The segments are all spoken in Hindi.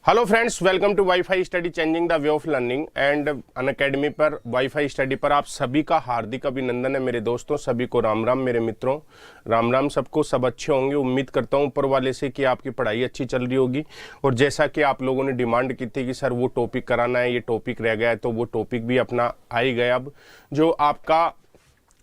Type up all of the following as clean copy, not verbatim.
Hello friends, welcome to WiFi Study changing the way of learning and Unacademy पर वाईफाई स्टडी पर आप सभी का हार्दिक अभिनंदन है। मेरे दोस्तों सभी को राम राम, मेरे मित्रों राम राम। सबको सब अच्छे होंगे, उम्मीद करता हूं ऊपर वाले से कि आपकी पढ़ाई अच्छी चल रही होगी। और जैसा कि आप लोगों ने डिमांड की थी कि सर वो टॉपिक कराना है, ये टॉपिक रह गया है, तो वो टॉपिक भी अपना आ ही गया। अब जो आपका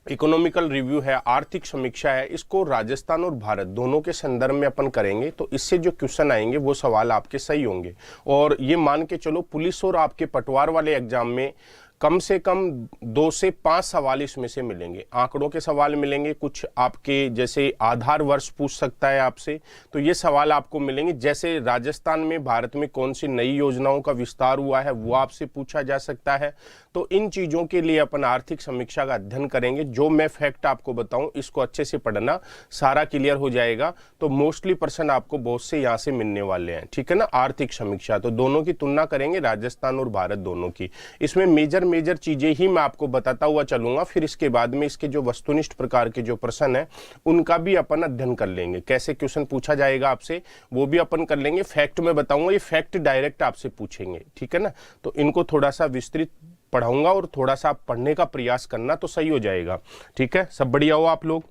इकोनॉमिकल रिव्यू है, आर्थिक समीक्षा है, इसको राजस्थान और भारत दोनों के संदर्भ में अपन करेंगे। तो इससे जो क्वेश्चन आएंगे वो सवाल आपके सही होंगे। और ये मान के चलो पुलिस और आपके पटवार वाले एग्जाम में कम से कम 2 से 5 सवाल इसमें से मिलेंगे। आंकड़ों के सवाल मिलेंगे, कुछ आपके जैसे आधार वर्ष पूछ सकता है आपसे, तो ये सवाल आपको मिलेंगे। जैसे राजस्थान में भारत में कौन सी नई योजनाओं का विस्तार हुआ है वो आपसे पूछा जा सकता है। तो इन चीज़ों के लिए अपन आर्थिक समीक्षा का अध्ययन करेंगे। जो मैं फैक्ट आपको बताऊं इसको अच्छे से पढ़ना, सारा क्लियर हो जाएगा। तो मोस्टली पर्सन आपको बहुत से यहाँ से मिलने वाले हैं, ठीक है ना। आर्थिक समीक्षा तो दोनों की तुलना करेंगे, राजस्थान और भारत दोनों की। इसमें मेजर चीजें ही मैं आपको बताता हुआ चलूंगा। फिर इसके बाद में इसके जो वस्तुनिष्ठ प्रकार के जो प्रश्न है उनका भी अपन अध्ययन कर लेंगे। कैसे क्वेश्चन पूछा जाएगा आपसे वो भी अपन कर लेंगे। फैक्ट में बताऊंगा, ये फैक्ट डायरेक्ट आपसे पूछेंगे, ठीक है ना। तो इनको थोड़ा सा विस्तृत पढ़ाऊंगा और थोड़ा सा पढ़ने का प्रयास करना तो सही हो जाएगा, ठीक है। सब बढ़िया हो आप लोग।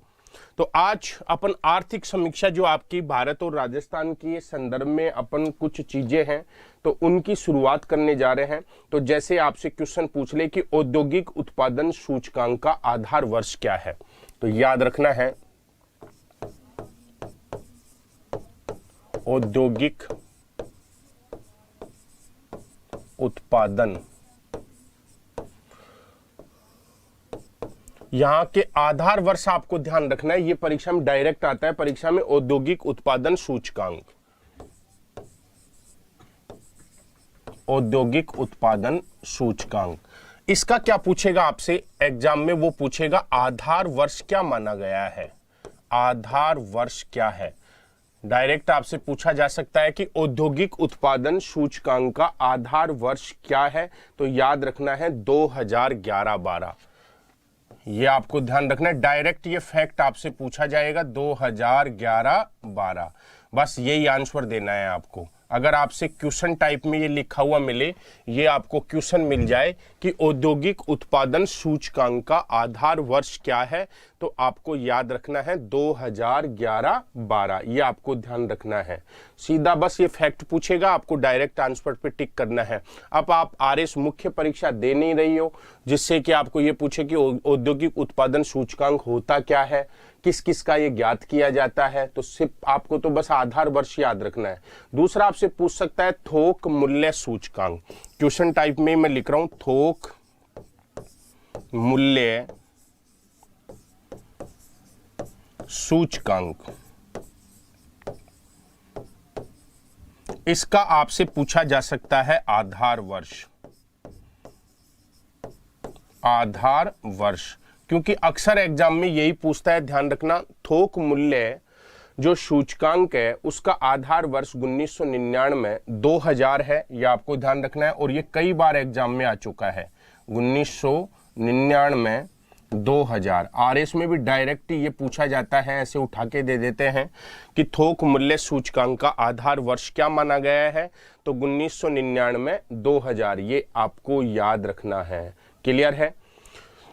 तो आज अपन आर्थिक समीक्षा जो आपकी भारत और राजस्थान के संदर्भ में अपन कुछ चीजें हैं तो उनकी शुरुआत करने जा रहे हैं। तो जैसे आपसे क्वेश्चन पूछ ले कि औद्योगिक उत्पादन सूचकांक का आधार वर्ष क्या है, तो याद रखना है औद्योगिक उत्पादन, यहां के आधार वर्ष आपको ध्यान रखना है। ये परीक्षा में डायरेक्ट आता है, परीक्षा में औद्योगिक उत्पादन सूचकांक, औद्योगिक उत्पादन सूचकांक। इसका क्या पूछेगा आपसे एग्जाम में, वो पूछेगा आधार वर्ष क्या माना गया है। आधार वर्ष क्या है, डायरेक्ट आपसे पूछा जा सकता है कि औद्योगिक उत्पादन सूचकांक का आधार वर्ष क्या है। तो याद रखना है 2011-12, ये आपको ध्यान रखना है। डायरेक्ट ये फैक्ट आपसे पूछा जाएगा 2011-12, बस यही आंसर देना है आपको। अगर आपसे क्वेश्चन टाइप में ये लिखा हुआ मिले, ये आपको क्वेश्चन मिल जाए कि औद्योगिक उत्पादन सूचकांक का आधार वर्ष क्या है, तो आपको याद रखना है 2011-12, ये आपको ध्यान रखना है। सीधा बस ये फैक्ट पूछेगा, आपको डायरेक्ट आंसर पे टिक करना है। अब आप आरएस मुख्य परीक्षा दे नहीं रही हो जिससे कि आपको ये पूछे कि औद्योगिक उत्पादन सूचकांक होता क्या है, किस किस का ये ज्ञात किया जाता है, तो सिर्फ आपको तो बस आधार वर्ष याद रखना है। दूसरा आपसे पूछ सकता है थोक मूल्य सूचकांक। क्वेश्चन टाइप में मैं लिख रहा हूं थोक मूल्य सूचकांक, इसका आपसे पूछा जा सकता है आधार वर्ष। आधार वर्ष क्योंकि अक्सर एग्जाम में यही पूछता है, ध्यान रखना। थोक मूल्य जो सूचकांक है उसका आधार वर्ष 1999 2000 है, ये आपको ध्यान रखना है। और ये कई बार एग्जाम में आ चुका है, 1999 2000। आरएस में भी डायरेक्ट ये पूछा जाता है, ऐसे उठा के दे देते हैं कि थोक मूल्य सूचकांक का आधार वर्ष क्या माना गया है, तो 1999 2000, ये आपको याद रखना है। क्लियर है।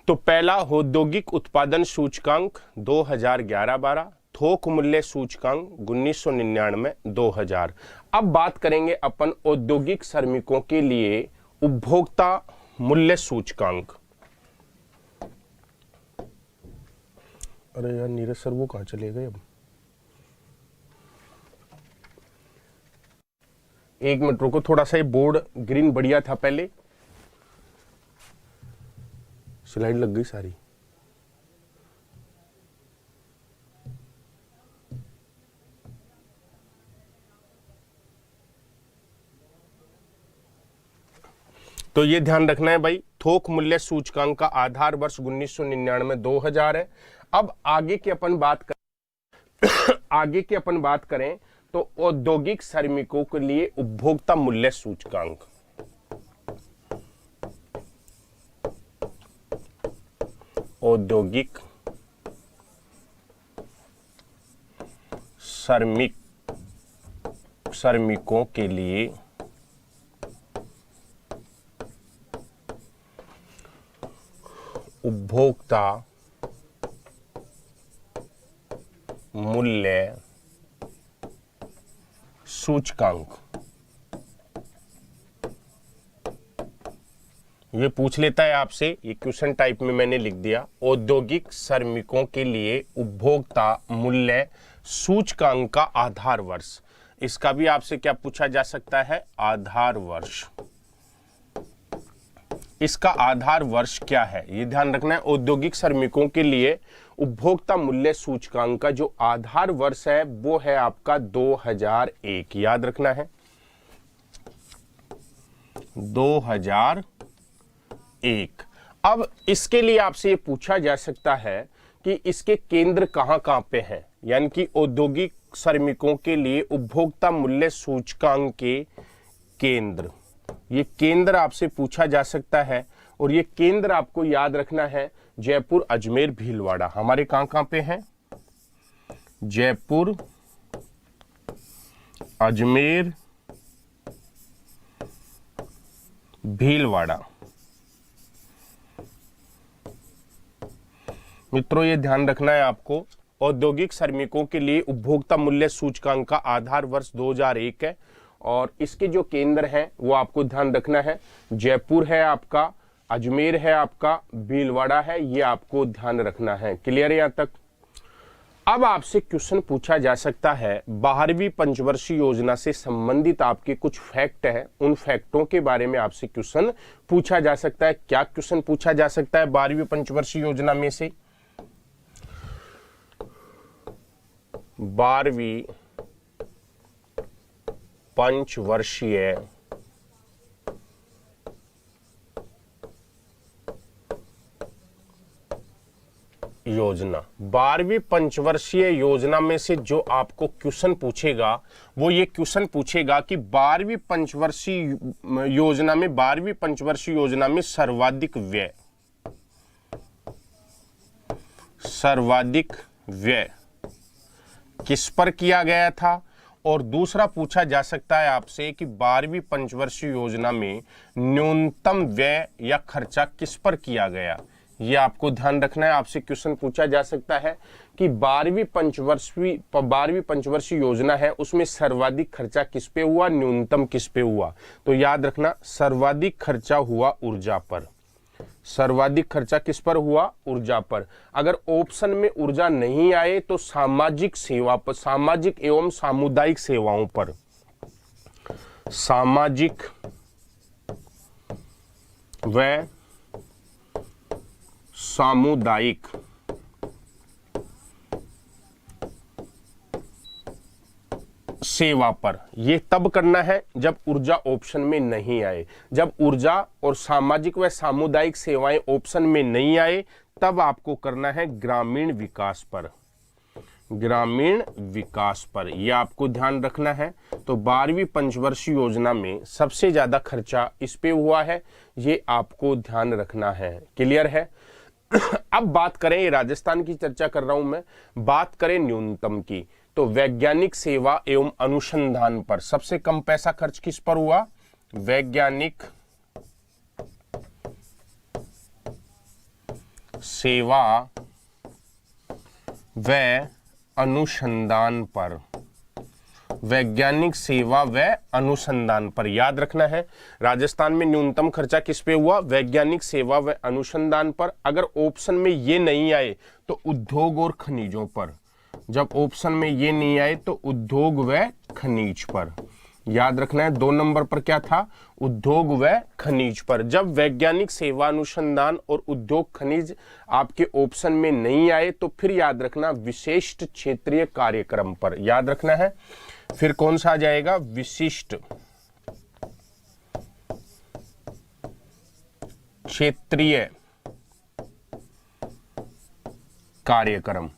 तो पहला औद्योगिक उत्पादन सूचकांक 2011-12, थोक मूल्य सूचकांक 1999 2000। अब बात करेंगे अपन औद्योगिक श्रमिकों के लिए उपभोक्ता मूल्य सूचकांक। अरे यार नीरज सर वो कहां चले गए, अब एक मिनट रुको, थोड़ा सा ये बोर्ड ग्रीन बढ़िया था पहले, स्लाइड लग गई सारी। तो ये ध्यान रखना है भाई, थोक मूल्य सूचकांक का आधार वर्ष 1999 2000 है। अब आगे की अपन बात करें तो औद्योगिक श्रमिकों के लिए उपभोक्ता मूल्य सूचकांक। औद्योगिक श्रमिकों के लिए उपभोक्ता मूल्य सूचकांक। ये पूछ लेता है आपसे, ये क्वेश्चन टाइप में मैंने लिख दिया, औद्योगिक श्रमिकों के लिए उपभोक्ता मूल्य सूचकांक का आधार वर्ष। इसका भी आपसे क्या पूछा जा सकता है, आधार वर्ष। इसका आधार वर्ष क्या है ये ध्यान रखना है। औद्योगिक श्रमिकों के लिए उपभोक्ता मूल्य सूचकांक का जो आधार वर्ष है वो है आपका 2001, याद रखना है 2001। अब इसके लिए आपसे ये पूछा जा सकता है कि इसके केंद्र कहां कहां पे हैं, यानी कि औद्योगिक श्रमिकों के लिए उपभोक्ता मूल्य सूचकांक के केंद्र, ये केंद्र आपसे पूछा जा सकता है। और ये केंद्र आपको याद रखना है जयपुर, अजमेर, भीलवाड़ा। हमारे कहां कहां पे हैं, जयपुर, अजमेर, भीलवाड़ा। मित्रों ये ध्यान रखना है आपको, औद्योगिक श्रमिकों के लिए उपभोक्ता मूल्य सूचकांक का आधार वर्ष 2001 है और इसके जो केंद्र हैं वो आपको ध्यान रखना है, जयपुर है आपका, अजमेर है आपका, भीलवाड़ा है, ये आपको ध्यान रखना है। क्लियर है यहां तक। अब आपसे क्वेश्चन पूछा जा सकता है 12वीं पंचवर्षीय योजना से संबंधित आपके कुछ फैक्ट हैं, उन फैक्टों के बारे में आपसे क्वेश्चन पूछा जा सकता है। क्या क्वेश्चन पूछा जा सकता है 12वीं पंचवर्षीय योजना में से, 12वीं पंचवर्षीय योजना, 12वीं पंचवर्षीय योजना में से जो आपको क्वेश्चन पूछेगा वो ये क्वेश्चन पूछेगा कि 12वीं पंचवर्षीय योजना में, 12वीं पंचवर्षीय योजना में सर्वाधिक व्यय किस पर किया गया था। और दूसरा पूछा जा सकता है आपसे कि 12वीं पंचवर्षीय योजना में न्यूनतम व्यय या खर्चा किस पर किया गया, ये आपको ध्यान रखना है। आपसे क्वेश्चन पूछा जा सकता है कि 12वीं पंचवर्षीय योजना है उसमें सर्वाधिक खर्चा किस पे हुआ, न्यूनतम किस पे हुआ। तो याद रखना सर्वाधिक खर्चा हुआ ऊर्जा पर, सर्वाधिक खर्चा किस पर हुआ, ऊर्जा पर। अगर ऑप्शन में ऊर्जा नहीं आए तो सामाजिक सेवा पर, सामाजिक एवं सामुदायिक सेवाओं पर, सामाजिक व सामुदायिक सेवा पर। ये तब करना है जब ऊर्जा ऑप्शन में नहीं आए। जब ऊर्जा और सामाजिक व सामुदायिक सेवाएं ऑप्शन में नहीं आए तब आपको करना है ग्रामीण विकास पर, ग्रामीण विकास पर, यह आपको ध्यान रखना है। तो 12वीं पंचवर्षीय योजना में सबसे ज्यादा खर्चा इस पे हुआ है, ये आपको ध्यान रखना है। क्लियर है। अब बात करें, ये राजस्थान की चर्चा कर रहा हूं मैं, बात करें न्यूनतम की, तो वैज्ञानिक सेवा एवं अनुसंधान पर सबसे कम पैसा खर्च किस पर हुआ, वैज्ञानिक सेवा व अनुसंधान पर, वैज्ञानिक सेवा व अनुसंधान पर। याद रखना है राजस्थान में न्यूनतम खर्चा किस पे हुआ, वैज्ञानिक सेवा व अनुसंधान पर। अगर ऑप्शन में ये नहीं आए तो उद्योग और खनिजों पर, जब ऑप्शन में ये नहीं आए तो उद्योग व खनिज पर। याद रखना है 2 नंबर पर क्या था, उद्योग व खनिज पर। जब वैज्ञानिक सेवा अनुसंधान और उद्योग खनिज आपके ऑप्शन में नहीं आए तो फिर याद रखना विशिष्ट क्षेत्रीय कार्यक्रम पर, याद रखना है। फिर कौन सा आ जाएगा, विशिष्ट क्षेत्रीय कार्यक्रम।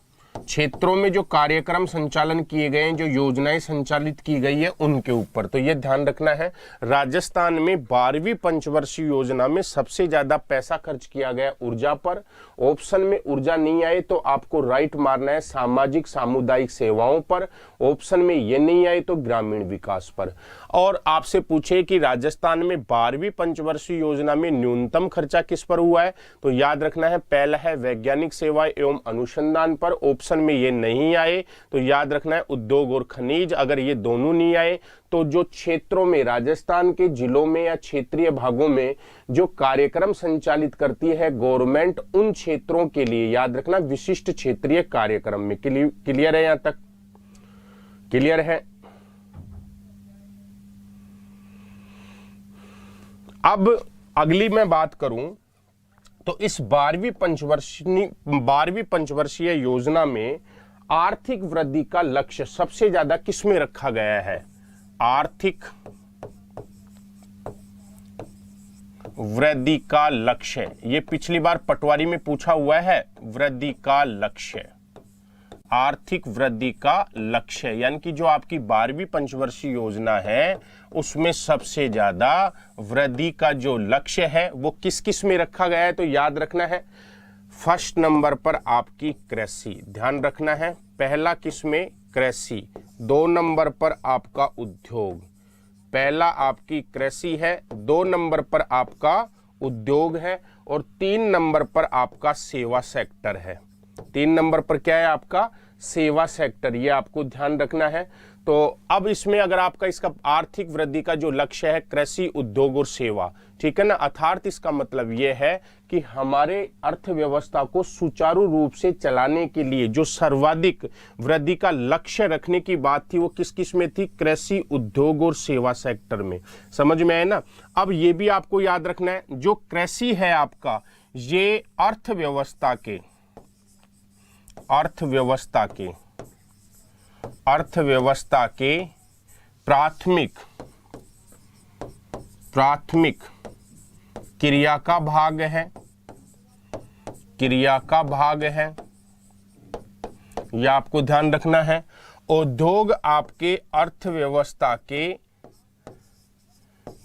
क्षेत्रों में जो कार्यक्रम संचालन किए गए हैं, जो योजनाएं संचालित की गई है उनके ऊपर। तो ये ध्यान रखना है। राजस्थान में 12वीं पंचवर्षीय योजना में सबसे ज्यादा पैसा खर्च किया गया ऊर्जा पर। ऑप्शन में ऊर्जा नहीं आए तो आपको राइट मारना है सामाजिक सामुदायिक सेवाओं पर। ऑप्शन में ये नहीं आए तो ग्रामीण विकास पर। और आपसे पूछे कि राजस्थान में 12वीं पंचवर्षीय योजना में न्यूनतम खर्चा किस पर हुआ है, तो याद रखना है पहला है वैज्ञानिक सेवा एवं अनुसंधान पर। ऑप्शन में ये नहीं आए तो याद रखना है उद्योग और खनिज। अगर ये दोनों नहीं आए तो जो क्षेत्रों में, राजस्थान के जिलों में या क्षेत्रीय भागों में जो कार्यक्रम संचालित करती है गवर्नमेंट, उन क्षेत्रों के लिए याद रखना विशिष्ट क्षेत्रीय कार्यक्रम में। क्लियर है? यहां तक क्लियर है? अब अगली मैं बात करूं तो इस 12वीं पंचवर्षीय योजना में आर्थिक वृद्धि का लक्ष्य सबसे ज्यादा किसमें रखा गया है? आर्थिक वृद्धि का लक्ष्य, ये पिछली बार पटवारी में पूछा हुआ है। वृद्धि का लक्ष्य, आर्थिक वृद्धि का लक्ष्य, यानी कि जो आपकी 12वीं पंचवर्षीय योजना है उसमें सबसे ज्यादा वृद्धि का जो लक्ष्य है वो किस किस में रखा गया है, तो याद रखना है फर्स्ट नंबर पर आपकी कृषि, ध्यान रखना है पहला किस में? कृषि। 2 नंबर पर आपका उद्योग, पहला आपकी कृषि है, 2 नंबर पर आपका उद्योग है, और 3 नंबर पर आपका सेवा सेक्टर है। 3 नंबर पर क्या है आपका? सेवा सेक्टर। ये आपको ध्यान रखना है। तो अब इसमें अगर आपका इसका आर्थिक वृद्धि का जो लक्ष्य है कृषि, उद्योग और सेवा, ठीक है ना, अर्थात इसका मतलब यह है कि हमारे अर्थव्यवस्था को सुचारू रूप से चलाने के लिए जो सर्वाधिक वृद्धि का लक्ष्य रखने की बात थी वो किस किस में थी? कृषि, उद्योग और सेवा सेक्टर में। समझ में आए ना? अब ये भी आपको याद रखना है जो कृषि है आपका, ये अर्थव्यवस्था के प्राथमिक क्रिया का भाग है, यह आपको ध्यान रखना है। उद्योग आपके अर्थव्यवस्था के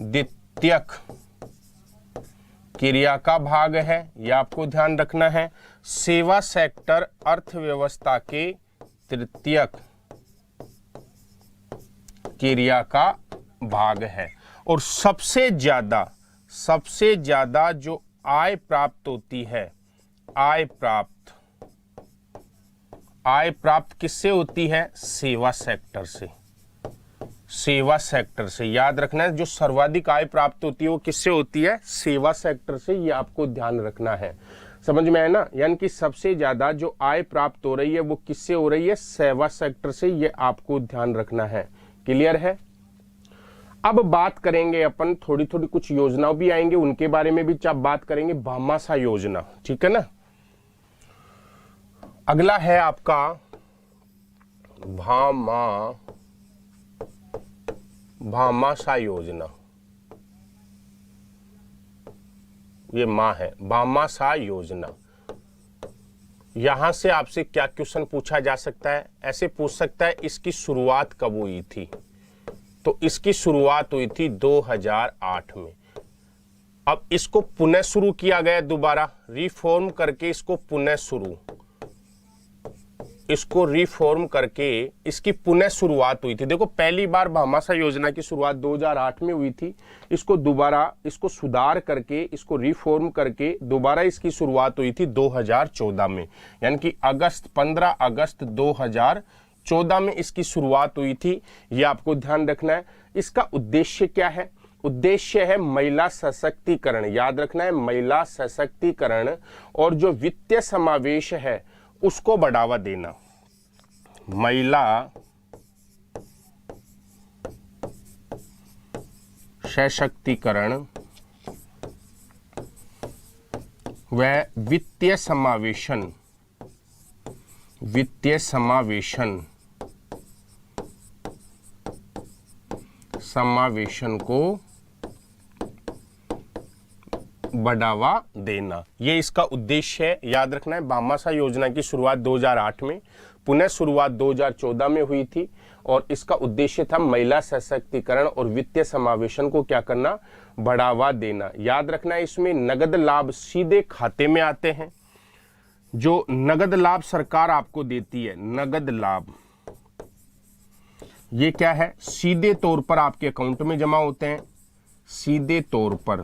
द्वितीयक क्रिया का भाग है, यह आपको ध्यान रखना है। सेवा सेक्टर अर्थव्यवस्था के तृतीयक क्रिया का भाग है। और सबसे ज्यादा जो आय प्राप्त होती है, आय प्राप्त किससे होती है? सेवा सेक्टर से। याद रखना है जो सर्वाधिक आय प्राप्त होती है वो किससे होती है? सेवा सेक्टर से। ये आपको ध्यान रखना है। समझ में है ना? यानी कि सबसे ज्यादा जो आय प्राप्त हो रही है वो किससे हो रही है? सेवा सेक्टर से। ये आपको ध्यान रखना है। क्लियर है? अब बात करेंगे अपन, थोड़ी थोड़ी कुछ योजनाओं भी आएंगे उनके बारे में भी बात करेंगे। भामाशाह योजना, ठीक है ना। अगला है आपका भामाशाह योजना। ये माँ है, भामाशाह योजना। यहां से आपसे क्या क्वेश्चन पूछा जा सकता है? ऐसे पूछ सकता है इसकी शुरुआत कब हुई थी? तो इसकी शुरुआत हुई थी 2008 में। अब इसको पुनः शुरू किया गया, दोबारा रिफॉर्म करके इसको पुनः शुरू, इसको रिफॉर्म करके इसकी पुनः शुरुआत हुई थी। देखो पहली बार भामाशाह योजना की शुरुआत 2008 में हुई थी। इसको दोबारा, इसको सुधार करके, इसको रिफॉर्म करके दोबारा इसकी शुरुआत हुई थी 2014 में, यानी कि 15 अगस्त 2014 में इसकी शुरुआत हुई थी। ये आपको ध्यान रखना है। इसका उद्देश्य क्या है? उद्देश्य है महिला सशक्तिकरण। याद रखना है महिला सशक्तिकरण और जो वित्तीय समावेश है उसको बढ़ावा देना। महिला सशक्तिकरण व वित्तीय समावेशन को बढ़ावा देना, ये इसका उद्देश्य है। याद रखना है भामाशाह योजना की शुरुआत 2008 में, पुनः शुरुआत 2014 में हुई थी और इसका उद्देश्य था महिला सशक्तिकरण और वित्तीय समावेशन को क्या करना, बढ़ावा देना। याद रखना इसमें नगद लाभ सीधे खाते में आते हैं। जो नगद लाभ सरकार आपको देती है, नगद लाभ, ये क्या है, सीधे तौर पर आपके अकाउंट में जमा होते हैं। सीधे तौर पर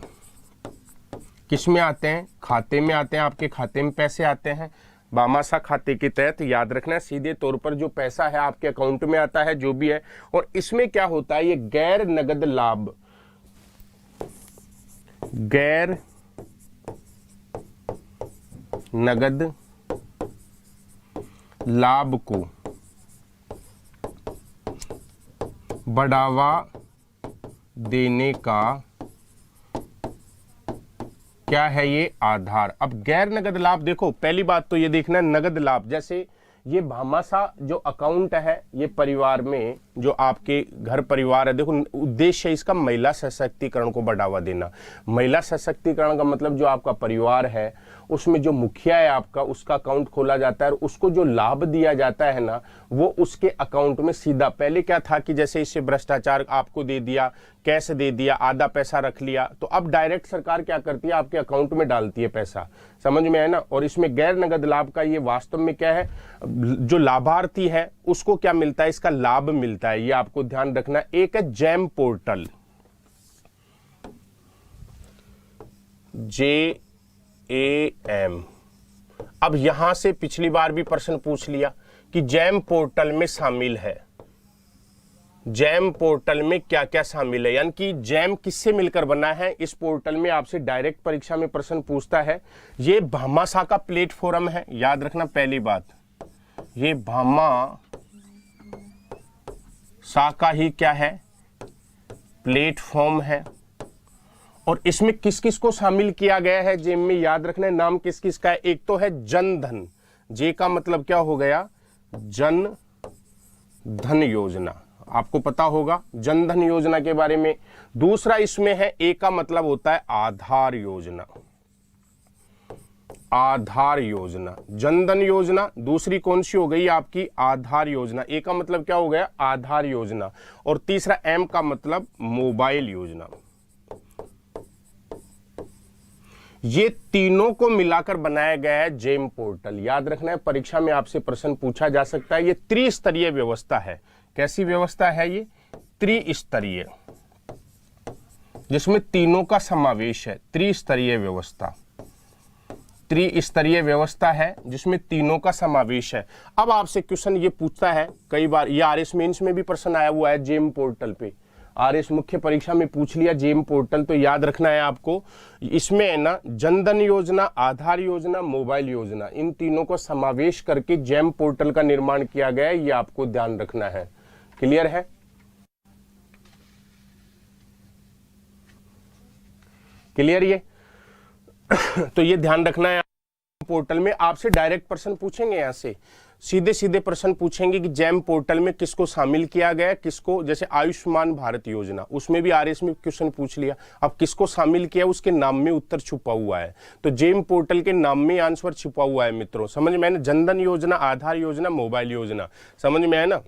किस में आते हैं, खाते में आते हैं, आपके खाते में पैसे आते हैं भामाशाह खाते के तहत। याद रखना सीधे तौर पर जो पैसा है आपके अकाउंट में आता है, जो भी है। और इसमें क्या होता है, ये गैर नगद लाभ, गैर नगद लाभ को बढ़ावा देने का क्या है, ये आधार। अब गैर नगद लाभ देखो, पहली बात तो ये देखना नगद लाभ, जैसे ये भामाशाह जो अकाउंट है, ये परिवार में जो आपके घर परिवार है, देखो उद्देश्य है इसका महिला सशक्तिकरण को बढ़ावा देना। महिला सशक्तिकरण का मतलब जो आपका परिवार है उसमें जो मुखिया है आपका, उसका अकाउंट खोला जाता है और उसको जो लाभ दिया जाता है ना, वो उसके अकाउंट में सीधा। पहले क्या था कि जैसे इससे भ्रष्टाचार आपको दे दिया, कैश दे दिया, आधा पैसा रख लिया, तो अब डायरेक्ट सरकार क्या करती है, आपके अकाउंट में डालती है पैसा। समझ में है ना। और इसमें गैर नगद लाभ का ये वास्तव में क्या है, जो लाभार्थी है उसको क्या मिलता है, इसका लाभ मिलता है। ये आपको ध्यान रखना। एक है जैम पोर्टल, JAM। अब यहां से पिछली बार भी प्रश्न पूछ लिया कि जैम पोर्टल में शामिल है, जैम पोर्टल में क्या क्या शामिल है, यानी कि जैम किससे मिलकर बना है। इस पोर्टल में आपसे डायरेक्ट परीक्षा में प्रश्न पूछता है। ये भामाशाह का प्लेटफॉर्म है, याद रखना पहली बात, ये भामाशाह का ही क्या है, प्लेटफॉर्म है। और इसमें किस किस को शामिल किया गया है जेम में, याद रखना है नाम किस किस का है। एक तो है जन धन, जे का मतलब क्या हो गया, जन धन योजना, आपको पता होगा जन धन योजना के बारे में। दूसरा इसमें है, ए का मतलब होता है आधार योजना, आधार योजना, जन धन योजना। दूसरी कौन सी हो गई आपकी, आधार योजना। ए का मतलब क्या हो गया, आधार योजना। और तीसरा एम का मतलब मोबाइल योजना। ये तीनों को मिलाकर बनाया गया है जेम पोर्टल। याद रखना है परीक्षा में आपसे प्रश्न पूछा जा सकता है। ये त्रिस्तरीय व्यवस्था है। कैसी व्यवस्था है ये, त्रिस्तरीय, जिसमें तीनों का समावेश है। त्रिस्तरीय व्यवस्था, त्रिस्तरीय व्यवस्था है जिसमें तीनों का समावेश है। अब आपसे क्वेश्चन ये पूछता है, कई बार ये आरएस मेंस में भी प्रश्न आया हुआ है जेम पोर्टल पे, आरएस मुख्य परीक्षा में पूछ लिया जेम पोर्टल। तो याद रखना है आपको, इसमें है ना जनधन योजना, आधार योजना, मोबाइल योजना, इन तीनों को समावेश करके जेम पोर्टल का निर्माण किया गया है। ये आपको ध्यान रखना है। क्लियर है। क्लियर ये तो ये ध्यान रखना है। पोर्टल में आपसे डायरेक्ट प्रश्न पूछेंगे, यहां से सीधे सीधे प्रश्न पूछेंगे कि जैम पोर्टल में किसको शामिल किया गया, किसको, जैसे आयुष्मान भारत योजना, उसमें भी आरएस में क्वेश्चन पूछ लिया। अब किसको शामिल किया, उसके नाम में उत्तर छुपा हुआ है। तो जेम पोर्टल के नाम में आंसर छुपा हुआ है मित्रों। समझ में है ना, जनधन योजना, आधार योजना, मोबाइल योजना, समझ में है ना।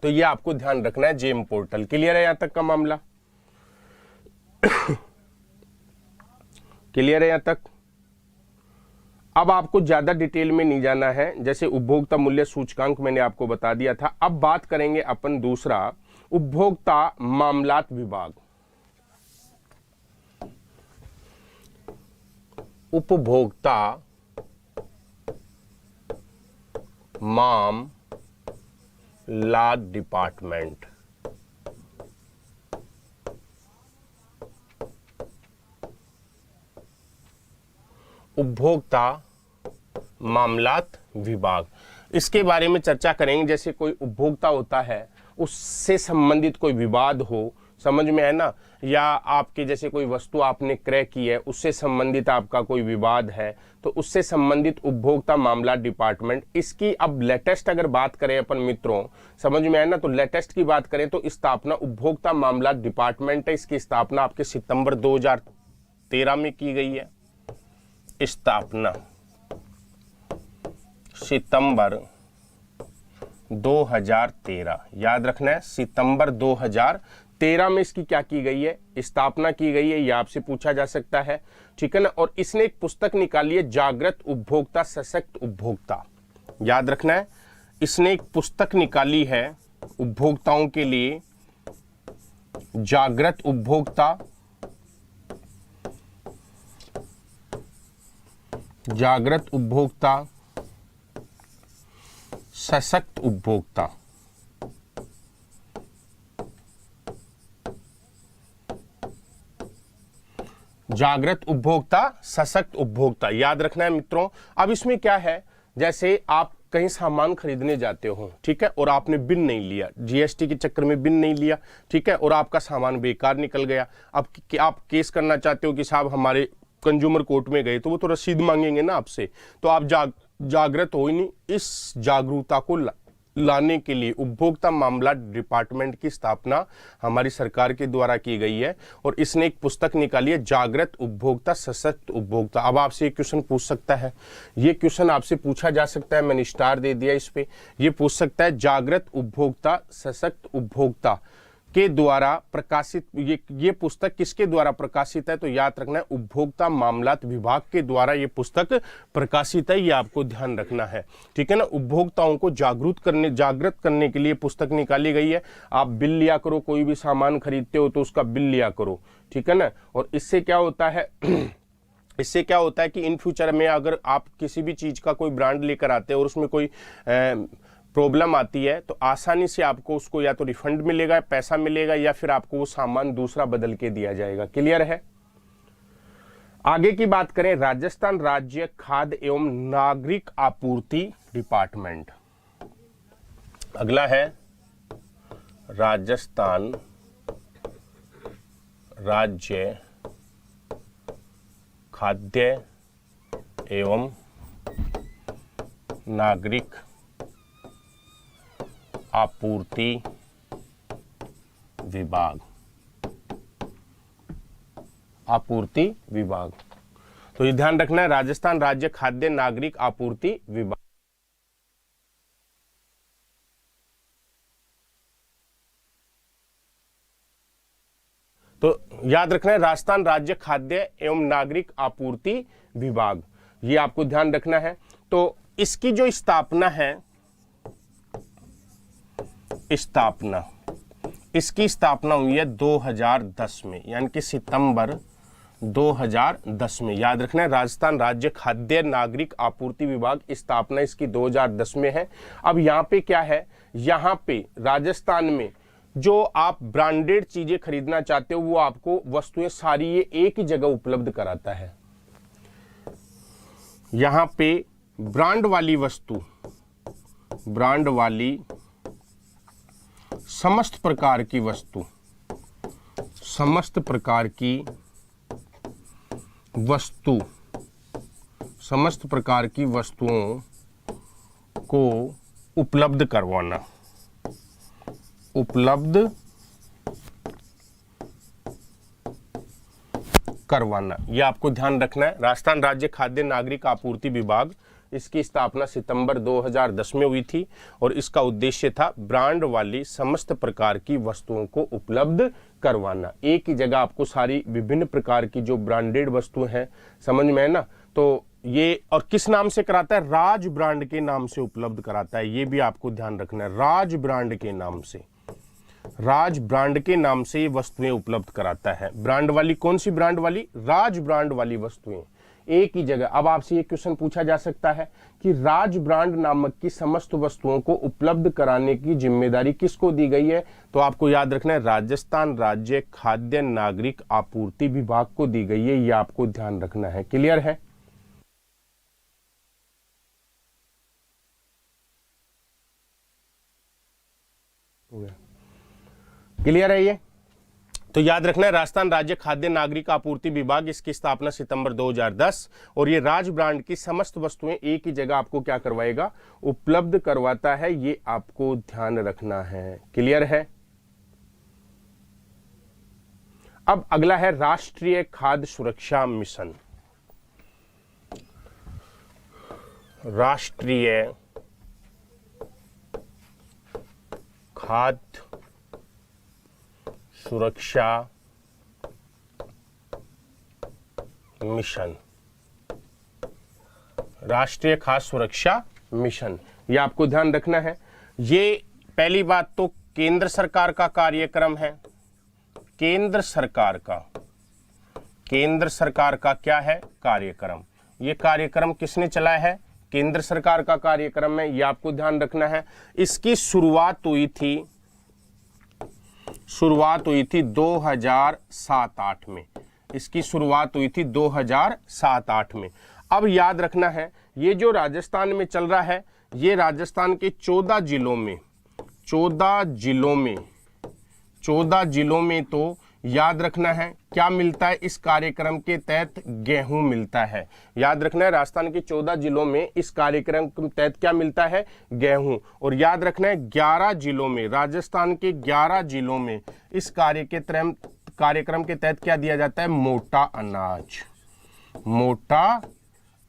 तो ये आपको ध्यान रखना है जेम पोर्टल। क्लियर है यहां तक का मामला, क्लियर है यहां तक। अब आपको ज्यादा डिटेल में नहीं जाना है। जैसे उपभोक्ता मूल्य सूचकांक मैंने आपको बता दिया था। अब बात करेंगे अपन दूसरा, उपभोक्ता मामलात विभाग। उपभोक्ता मामलात डिपार्टमेंट, उपभोक्ता मामलात विभाग, इसके बारे में चर्चा करेंगे। जैसे कोई उपभोक्ता होता है, उससे संबंधित कोई विवाद हो, समझ में है ना, या आपके जैसे कोई वस्तु आपने क्रय की है, उससे संबंधित आपका कोई विवाद है, तो उससे संबंधित उपभोक्ता मामला डिपार्टमेंट। इसकी अब लेटेस्ट अगर बात करें अपन मित्रों, समझ में है ना, तो लेटेस्ट की बात करें तो स्थापना उपभोक्ता मामला डिपार्टमेंट है। इसकी स्थापना आपके सितंबर 2013 में की गई है। स्थापना सितंबर 2013, याद रखना है सितंबर 2013 में इसकी क्या की गई है, स्थापना की गई है, ये आपसे पूछा जा सकता है, ठीक है ना। और इसने एक पुस्तक निकाली है, जागृत उपभोक्ता सशक्त उपभोक्ता, याद रखना है, इसने एक पुस्तक निकाली है उपभोक्ताओं के लिए, जागृत उपभोक्ता, जागृत उपभोक्ता सशक्त उपभोक्ता, जागृत उपभोक्ता सशक्त उपभोक्ता, याद रखना है मित्रों। अब इसमें क्या है, जैसे आप कहीं सामान खरीदने जाते हो, ठीक है, और आपने बिल नहीं लिया, जीएसटी के चक्कर में बिल नहीं लिया, ठीक है, और आपका सामान बेकार निकल गया। अब आप केस करना चाहते हो कि साहब हमारे कंज्यूमर कोर्ट में गए, तो वो तो रसीद मांगेंगे ना आपसे, तो आप जागृत हो ही नहीं। इस जागरूकता को लाने के लिए उपभोक्ता मामला डिपार्टमेंट की स्थापना हमारी सरकार के द्वारा की गई है, और इसने एक पुस्तक निकाली है, जागृत उपभोक्ता सशक्त उपभोक्ता। अब आपसे एक क्वेश्चन पूछ सकता है, ये क्वेश्चन आपसे पूछा जा सकता है, मैंने स्टार दे दिया इस पे, ये पूछ सकता है जागृत उपभोक्ता सशक्त उपभोक्ता के द्वारा प्रकाशित, ये पुस्तक किसके द्वारा प्रकाशित है, तो याद रखना है उपभोक्ता मामलात विभाग के द्वारा ये पुस्तक प्रकाशित है, ये आपको ध्यान रखना है, ठीक है ना। उपभोक्ताओं को जागृत करने के लिए पुस्तक निकाली गई है। आप बिल लिया करो, कोई भी सामान खरीदते हो तो उसका बिल लिया करो, ठीक है ना। और इससे क्या होता है इससे क्या होता है कि इन फ्यूचर में अगर आप किसी भी चीज का कोई ब्रांड लेकर आते हो और उसमें कोई प्रॉब्लम आती है, तो आसानी से आपको उसको या तो रिफंड मिलेगा, पैसा मिलेगा, या फिर आपको वो सामान दूसरा बदल के दिया जाएगा। क्लियर है। आगे की बात करें, राजस्थान राज्य खाद्य एवं नागरिक आपूर्ति डिपार्टमेंट। अगला है राजस्थान राज्य खाद्य एवं नागरिक आपूर्ति विभाग, आपूर्ति विभाग। तो ये ध्यान रखना है, राजस्थान राज्य खाद्य नागरिक आपूर्ति विभाग। तो याद रखना है राजस्थान राज्य खाद्य एवं नागरिक आपूर्ति विभाग, ये आपको ध्यान रखना है। तो इसकी जो स्थापना है, इसकी स्थापना हुई है 2010 में, यानी कि सितंबर 2010 में। याद रखना है राजस्थान राज्य खाद्य नागरिक आपूर्ति विभाग, स्थापना इसकी 2010 में है। अब यहाँ पे क्या है, यहाँ पे राजस्थान में जो आप ब्रांडेड चीजें खरीदना चाहते हो, वो आपको वस्तुएं सारी ये एक ही जगह उपलब्ध कराता है। यहाँ पे ब्रांड वाली वस्तु, ब्रांड वाली समस्त प्रकार की वस्तु, समस्त प्रकार की वस्तु, समस्त प्रकार की वस्तुओं को उपलब्ध करवाना, उपलब्ध करवाना, यह आपको ध्यान रखना है। राजस्थान राज्य खाद्य नागरिक आपूर्ति विभाग, इसकी स्थापना सितंबर 2010 में हुई थी, और इसका उद्देश्य था ब्रांड वाली समस्त प्रकार की वस्तुओं को उपलब्ध करवाना। एक ही जगह आपको सारी विभिन्न प्रकार की जो ब्रांडेड वस्तुएं हैं, समझ में है ना, तो ये, और किस नाम से कराता है, राज ब्रांड के नाम से उपलब्ध कराता है। ये भी आपको ध्यान रखना है, राज ब्रांड के नाम से, राज ब्रांड के नाम से ये वस्तुएं उपलब्ध कराता है। ब्रांड वाली, कौन सी ब्रांड वाली, राज ब्रांड वाली वस्तुएं एक ही जगह। अब आपसे ये क्वेश्चन पूछा जा सकता है कि राज ब्रांड नामक की समस्त वस्तुओं को उपलब्ध कराने की जिम्मेदारी किसको दी गई है, तो आपको याद रखना है राजस्थान राज्य खाद्य नागरिक आपूर्ति विभाग को दी गई है, ये आपको ध्यान रखना है। क्लियर है। क्लियर है ये। तो याद रखना है राजस्थान राज्य खाद्य नागरिक आपूर्ति विभाग, इसकी स्थापना सितंबर 2010, और ये राज ब्रांड की समस्त वस्तुएं एक ही जगह आपको क्या करवाएगा, उपलब्ध करवाता है, ये आपको ध्यान रखना है। क्लियर है। अब अगला है राष्ट्रीय खाद्य सुरक्षा मिशन। राष्ट्रीय खाद्य सुरक्षा मिशन, राष्ट्रीय खाद्य सुरक्षा मिशन, ये आपको ध्यान रखना है। ये पहली बात तो केंद्र सरकार का कार्यक्रम है। केंद्र सरकार का क्या है कार्यक्रम, ये कार्यक्रम किसने चलाया है, केंद्र सरकार का कार्यक्रम है, ये आपको ध्यान रखना है। इसकी शुरुआत हुई थी 2007-8 में, इसकी शुरुआत हुई थी 2007-8 में। अब याद रखना है ये जो राजस्थान में चल रहा है, ये राजस्थान के 14 जिलों में तो याद रखना है क्या मिलता है इस कार्यक्रम के तहत, गेहूं मिलता है। याद रखना है राजस्थान के 14 जिलों में इस कार्यक्रम के तहत क्या मिलता है, गेहूं। और याद रखना है 11 जिलों में, राजस्थान के 11 जिलों में इस कार्यक्रम के तहत क्या दिया जाता है, मोटा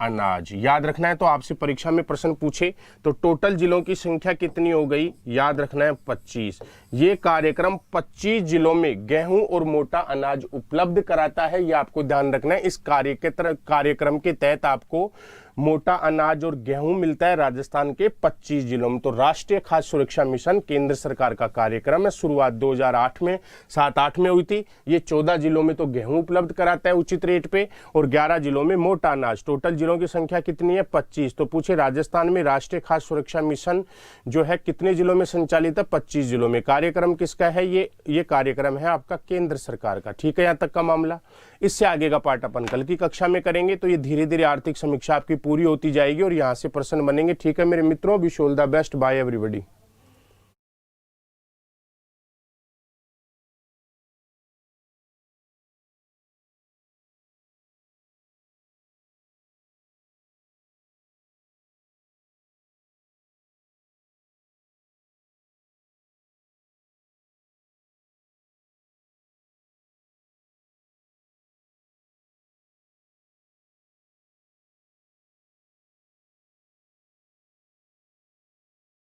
अनाज। याद रखना है तो आपसे परीक्षा में प्रश्न पूछे तो टोटल जिलों की संख्या कितनी हो गई, याद रखना है 25। ये कार्यक्रम 25 जिलों में गेहूं और मोटा अनाज उपलब्ध कराता है, ये आपको ध्यान रखना है। इस कार्यक्रम के तहत आपको मोटा अनाज और गेहूं मिलता है राजस्थान के 25 जिलों में। तो राष्ट्रीय खाद्य सुरक्षा मिशन केंद्र सरकार का कार्यक्रम है, शुरुआत 2008 में 7-8 में हुई थी। ये 14 जिलों में तो गेहूं उपलब्ध कराता है उचित रेट पे और 11 जिलों में मोटा अनाज। टोटल जिलों की संख्या कितनी है, 25। तो पूछे राजस्थान में राष्ट्रीय खाद्य सुरक्षा मिशन जो है कितने जिलों में संचालित है, 25 जिलों में। कार्यक्रम किसका है, ये कार्यक्रम है आपका केंद्र सरकार का। ठीक है, यहाँ तक का मामला। इससे आगे का पाठ अपन कल की कक्षा में करेंगे। तो ये धीरे धीरे आर्थिक समीक्षा आपकी पूरी होती जाएगी और यहाँ से प्रश्न बनेंगे। ठीक है मेरे मित्रों, wish all the best, bye everybody.